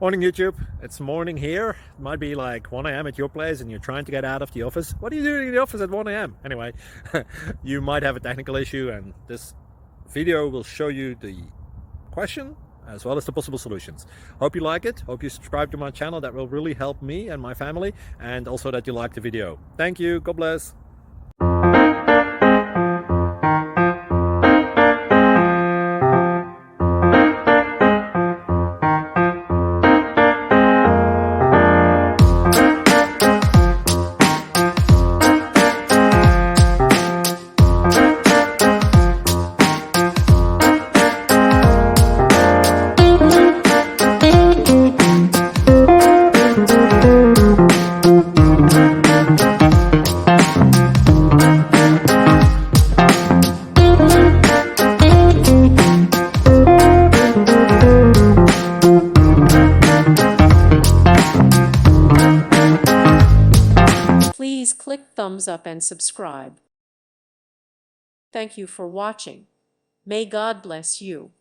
Morning YouTube, it's morning here. It might be like 1 a.m. at your place and you're trying to get out of the office. What are you doing in the office at 1 a.m.? Anyway, you might have a technical issue and this video will show you the question as well as the possible solutions. Hope you like it, hope you subscribe to my channel. That will really help me and my family, and also that you like the video. Thank you, God bless. Please click thumbs up and subscribe. Thank you for watching. May God bless you.